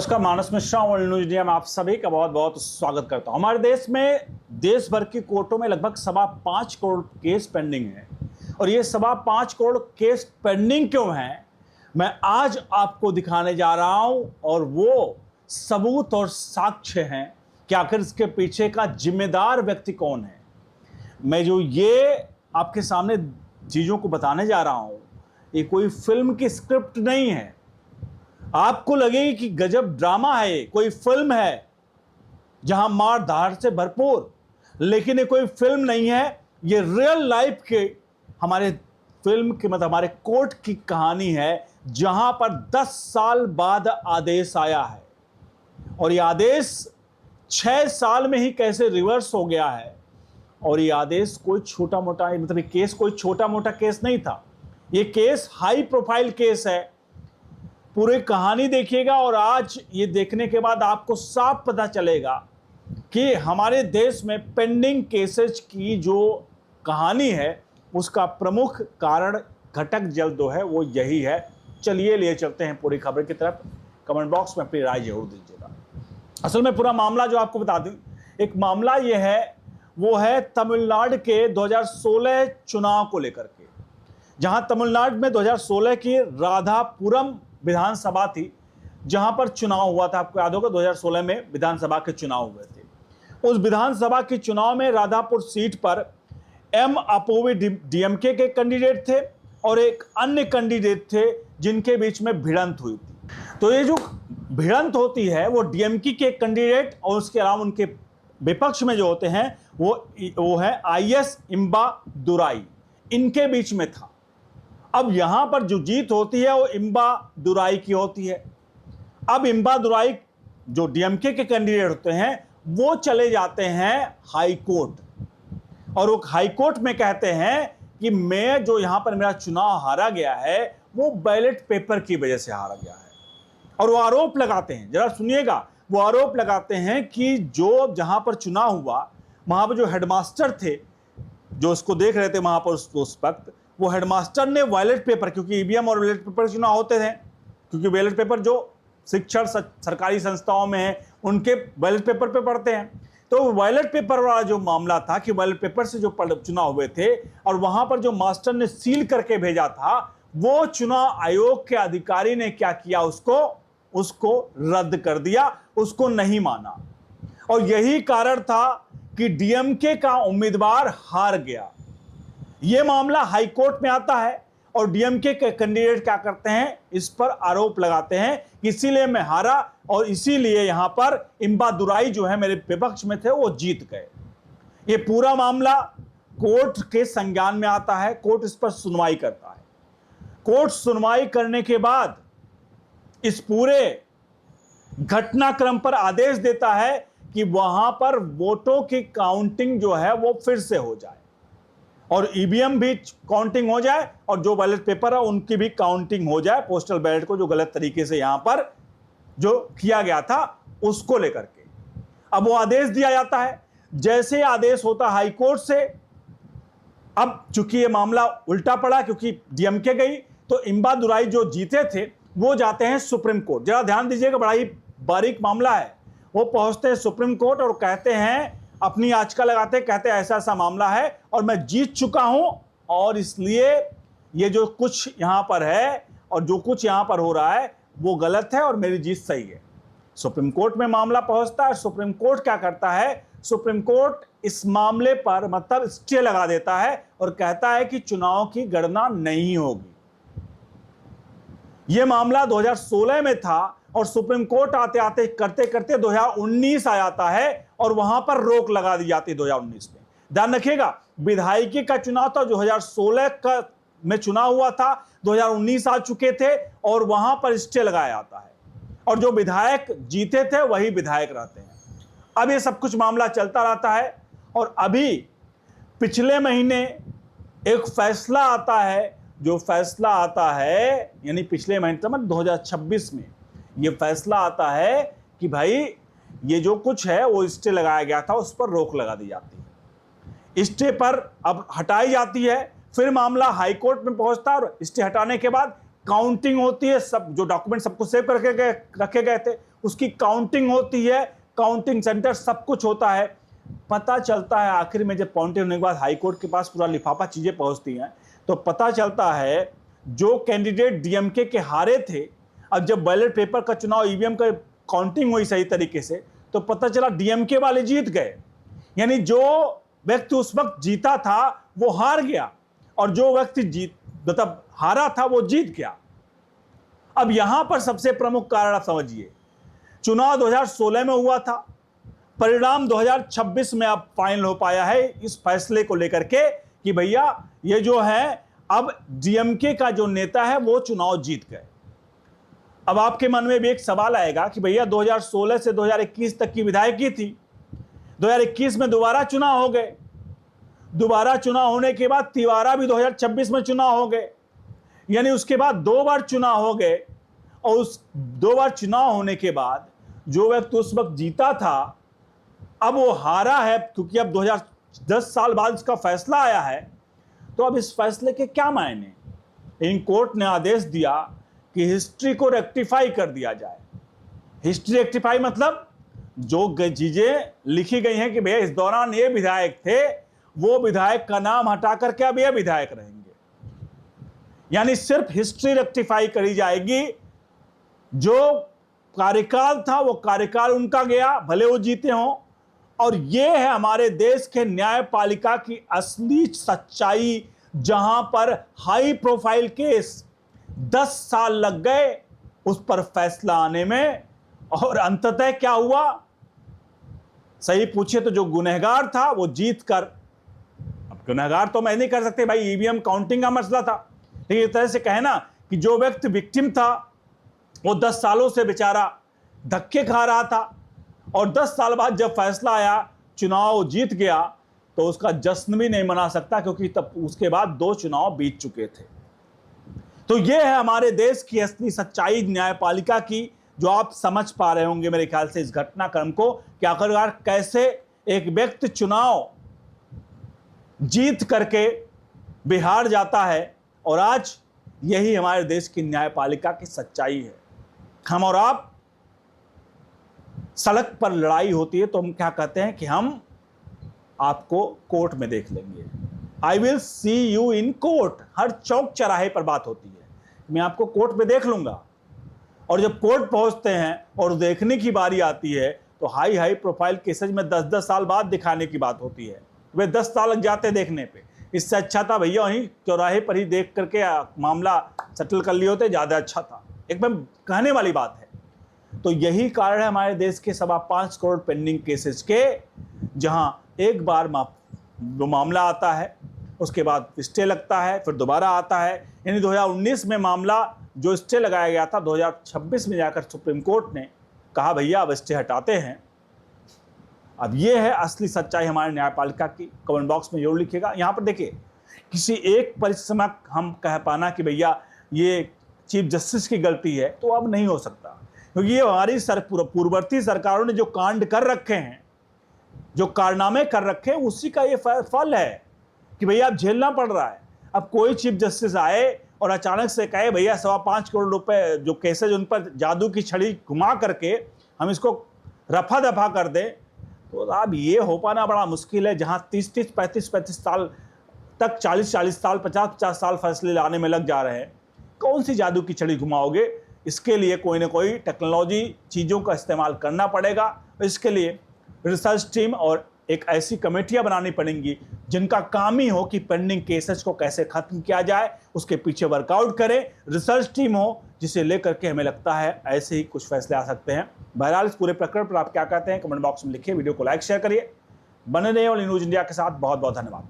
नमस्कार, मानस Mishra world news India में आप सभी का बहुत बहुत स्वागत करता हूं। हमारे देश में देश भर की कोर्टों में लगभग 5.25 करोड़ केस पेंडिंग है। और ये 5.25 करोड़ केस पेंडिंग क्यों हैं, मैं आज आपको दिखाने जा रहा हूं। और वो सबूत और साक्ष्य हैं कि आखिर इसके पीछे का जिम्मेदार व्यक्ति कौन है। मैं जो ये आपके सामने चीजों को बताने जा रहा हूं, ये कोई फिल्म की स्क्रिप्ट नहीं है। आपको लगेगी कि गजब ड्रामा है, कोई फिल्म है जहां मार धाड़ से भरपूर, लेकिन ये कोई फिल्म नहीं है। ये रियल लाइफ के हमारे फिल्म के हमारे कोर्ट की कहानी है, जहां पर 10 साल बाद आदेश आया है। और ये आदेश 6 साल में ही कैसे रिवर्स हो गया है। और ये आदेश कोई छोटा मोटा केस कोई छोटा मोटा केस नहीं था। ये केस हाई प्रोफाइल केस है। पूरी कहानी देखिएगा और आज ये देखने के बाद आपको साफ पता चलेगा कि हमारे देश में पेंडिंग केसेस की जो कहानी है उसका प्रमुख कारण घटक जो है वो यही है। चलिए लिए चलते हैं पूरी खबर की तरफ। कमेंट बॉक्स में अपनी राय जरूर दीजिएगा। असल में पूरा मामला जो आपको बता दूं, एक मामला ये है, वो है तमिलनाडु के 2016 चुनाव को लेकर के, जहां तमिलनाडु में 2016 की राधापुरम विधानसभा थी, जहां पर चुनाव हुआ था। आपको याद होगा 2016 में विधानसभा के चुनाव हुए थे। उस विधानसभा के चुनाव में राधापुर सीट पर एम अपोवी डीएमके के कैंडिडेट थे और एक अन्य कैंडिडेट थे जिनके बीच में भिड़ंत हुई थी। तो ये जो भिड़ंत होती है वो डीएमके के कैंडिडेट और उसके अलावा उनके विपक्ष में जो होते हैं वो है आईएस इम्बा दुराई, इनके बीच में था। अब यहां पर जो जीत होती है वो इम्बा दुराई की होती है। अब इम्बा दुराई जो डीएमके के कैंडिडेट होते हैं वो चले जाते हैं हाई कोर्ट, और वो हाई कोर्ट में कहते हैं कि मैं जो यहां पर मेरा चुनाव हारा गया है वो बैलेट पेपर की वजह से हारा गया है। और वो आरोप लगाते हैं, जरा सुनिएगा, वो आरोप लगाते हैं कि जो जहां पर चुनाव हुआ वहां पर जो हेडमास्टर थे जो उसको देख रहे थे वहां पर उस वक्त, वो हेडमास्टर ने बैलेट पेपर, क्योंकि ईवीएम और बैलेट पेपर चुनाव होते थे, क्योंकि बैलेट पेपर जो शिक्षण सरकारी संस्थाओं में है उनके बैलेट पेपर पे पढ़ते हैं। तो बैलेट पेपर वाला जो मामला था कि बैलेट पेपर से जो चुनाव हुए थे और वहां पर जो मास्टर ने सील करके भेजा था, वो चुनाव आयोग के अधिकारी ने क्या किया, उसको रद्द कर दिया, उसको नहीं माना। और यही कारण था कि डीएमके का उम्मीदवार हार गया। यह मामला हाई कोर्ट में आता है और डीएमके के कैंडिडेट क्या करते हैं, इस पर आरोप लगाते हैं, इसीलिए मैं हारा और इसीलिए यहां पर इम्बा दुराई जो है मेरे विपक्ष में थे वो जीत गए। ये पूरा मामला कोर्ट के संज्ञान में आता है, कोर्ट इस पर सुनवाई करता है। कोर्ट सुनवाई करने के बाद इस पूरे घटनाक्रम पर आदेश देता है कि वहां पर वोटों की काउंटिंग जो है वो फिर से हो जाए और ईवीएम भी काउंटिंग हो जाए और जो बैलेट पेपर है उनकी भी काउंटिंग हो जाए, पोस्टल बैलेट को जो गलत तरीके से यहां पर जो किया गया था उसको लेकर के। अब वो आदेश दिया जाता है। जैसे आदेश होता हाई कोर्ट से, अब चूंकि ये मामला उल्टा पड़ा क्योंकि डीएमके गई, तो इम्बा दुराई जो जीते थे वो जाते हैं सुप्रीम कोर्ट। जरा ध्यान दीजिएगा, बड़ा ही बारीक मामला है। वो पहुंचते हैं सुप्रीम कोर्ट और कहते हैं, अपनी याचिका लगाते, कहते हैं ऐसा ऐसा मामला है और मैं जीत चुका हूं और इसलिए ये जो कुछ यहां पर है और जो कुछ यहां पर हो रहा है वो गलत है और मेरी जीत सही है। सुप्रीम कोर्ट में मामला पहुंचता है। सुप्रीम कोर्ट क्या करता है, सुप्रीम कोर्ट इस मामले पर मतलब स्टे लगा देता है और कहता है कि चुनाव की गणना नहीं होगी। यह मामला 2016 में था और सुप्रीम कोर्ट आते आते करते करते 2019 आ जाता है और वहां पर रोक लगा दी जाती है 2019 में। ध्यान रखिएगा, विधायकी का चुनाव था 2016 का में चुनाव हुआ था, 2019 आ चुके थे और वहां पर स्टे लगाया जाता है और जो विधायक जीते थे वही विधायक रहते हैं। अब ये सब कुछ मामला चलता रहता है और अभी पिछले महीने एक फैसला आता है। जो फैसला आता है यानी पिछले महीने मतलब 2026 में ये फैसला आता है कि भाई ये जो कुछ है वो स्टे लगाया गया था उस पर रोक लगा दी जाती है। स्टे पर अब हटाई जाती है, फिर मामला हाई कोर्ट में पहुंचता है और स्टे हटाने के बाद काउंटिंग होती है। सब जो डॉक्यूमेंट सबको सेव करके रखे गए थे उसकी काउंटिंग होती है, काउंटिंग सेंटर सब कुछ होता है। पता चलता है आखिर में जब काउंटिंग होने के बाद हाई कोर्ट के पास पूरा लिफाफा चीजें पहुंचती हैं, तो पता चलता है जो कैंडिडेट डीएमके के हारे थे, अब जब बैलेट पेपर का चुनाव ईवीएम का काउंटिंग हुई सही तरीके से, तो पता चला डीएमके वाले जीत गए। यानी जो व्यक्ति उस वक्त जीता था वो हार गया, और जो व्यक्ति मतलब हारा था वो जीत गया। अब यहां पर सबसे प्रमुख कारण आप समझिए, चुनाव 2016 में हुआ था, परिणाम 2026 में अब फाइनल हो पाया है इस फैसले को लेकर के कि भैया ये जो है अब डीएमके का जो नेता है वो चुनाव जीत गए। अब आपके मन में भी एक सवाल आएगा कि भैया 2016 से 2021 तक की विधायकी थी, 2021 में दोबारा चुनाव हो गए, दोबारा चुनाव होने के बाद तिवारा भी 2026 में चुनाव हो गए, यानी उसके बाद 2 बार चुनाव हो गए। और उस 2 बार चुनाव होने के बाद जो व्यक्ति उस वक्त जीता था अब वो हारा है, क्योंकि अब 2010 साल बाद इसका फैसला आया है। तो अब इस फैसले के क्या मायने? इन कोर्ट ने आदेश दिया कि हिस्ट्री को रेक्टिफाई कर दिया जाए। हिस्ट्री रेक्टिफाई मतलब जो चीजें लिखी गई हैं कि भैया इस दौरान ये विधायक थे, वो विधायक का नाम हटा करके अब ये विधायक रहेंगे, यानी सिर्फ हिस्ट्री रेक्टिफाई करी जाएगी। जो कार्यकाल था वो कार्यकाल उनका गया, भले वो जीते हों। और ये है हमारे देश के न्यायपालिका की असली सच्चाई, जहां पर हाई प्रोफाइल केस 10 साल लग गए उस पर फैसला आने में, और अंततः क्या हुआ? सही पूछे तो जो गुनहगार था वो जीत कर, अब गुनहगार तो मैं नहीं कर सकते भाई, ईवीएम काउंटिंग का मसला था, लेकिन इस तरह से कहे ना कि जो व्यक्ति विक्टिम था वो 10 सालों से बेचारा धक्के खा रहा था, और 10 साल बाद जब फैसला आया, चुनाव जीत गया, तो उसका जश्न भी नहीं मना सकता, क्योंकि तब उसके बाद 2 चुनाव बीत चुके थे। तो ये है हमारे देश की असली सच्चाई न्यायपालिका की, जो आप समझ पा रहे होंगे मेरे ख्याल से इस घटनाक्रम को, कि आखिरकार कैसे एक व्यक्ति चुनाव जीत करके बिहार जाता है। और आज यही हमारे देश की न्यायपालिका की सच्चाई है। हम और आप सड़क पर लड़ाई होती है तो हम क्या कहते हैं कि हम आपको कोर्ट में देख लेंगे, I will see you in court. हर चौक चौराहे पर बात होती है, मैं आपको कोर्ट में देख लूंगा। और जब कोर्ट पहुंचते हैं और देखने की बारी आती है तो हाई प्रोफाइल केसेज में 10-10 साल बाद दिखाने की बात होती है, वे 10 साल लग जाते देखने पे। इससे अच्छा था भैया वहीं चौराहे पर ही देख करके मामला सेटल कर लिए होते, ज़्यादा अच्छा था। एकदम कहने वाली बात है। तो यही कारण है हमारे देश के 5.25 करोड़ पेंडिंग केसेस के, जहां एक बार मामला आता है, उसके बाद स्टे लगता है, फिर दोबारा आता है। यानी 2019 में मामला जो स्टे लगाया गया था, 2026 में जाकर सुप्रीम कोर्ट ने कहा भैया अब स्टे हटाते हैं। अब ये है असली सच्चाई हमारे न्यायपालिका की। कमेंट बॉक्स में जरूर लिखिएगा। यहाँ पर देखिए, किसी एक परिस्थिति हम कह पाना कि भैया ये चीफ जस्टिस की गलती है, तो अब नहीं हो सकता, क्योंकि ये हमारी पूर्ववर्ती सरकारों ने जो कांड कर रखे हैं, जो कारनामे कर रखे हैं, उसी का ये फल है कि भैया अब झेलना पड़ रहा है। अब कोई चीफ जस्टिस आए और अचानक से कहे भैया 5.25 करोड़ रुपए जो केसेज उन पर जादू की छड़ी घुमा करके हम इसको रफा दफा कर दें, तो अब ये हो पाना बड़ा मुश्किल है। जहां 30-30, 35-35 साल तक, 40-40 साल, 50-50 साल फैसले लाने में लग जा रहे हैं, कौन सी जादू की छड़ी घुमाओगे? इसके लिए कोई ना कोई टेक्नोलॉजी चीज़ों का इस्तेमाल करना पड़ेगा। इसके लिए रिसर्च टीम और एक ऐसी कमेटियां बनानी पड़ेंगी जिनका काम ही हो कि पेंडिंग केसेस को कैसे खत्म किया जाए, उसके पीछे वर्कआउट करें। रिसर्च टीम हो जिसे लेकर के हमें लगता है ऐसे ही कुछ फैसले आ सकते हैं। बहरहाल इस पूरे प्रकरण पर आप क्या कहते हैं कमेंट बॉक्स में लिखिए। वीडियो को लाइक शेयर करिए। बने रहिए ऑल न्यूज़ इंडिया के साथ। बहुत बहुत धन्यवाद।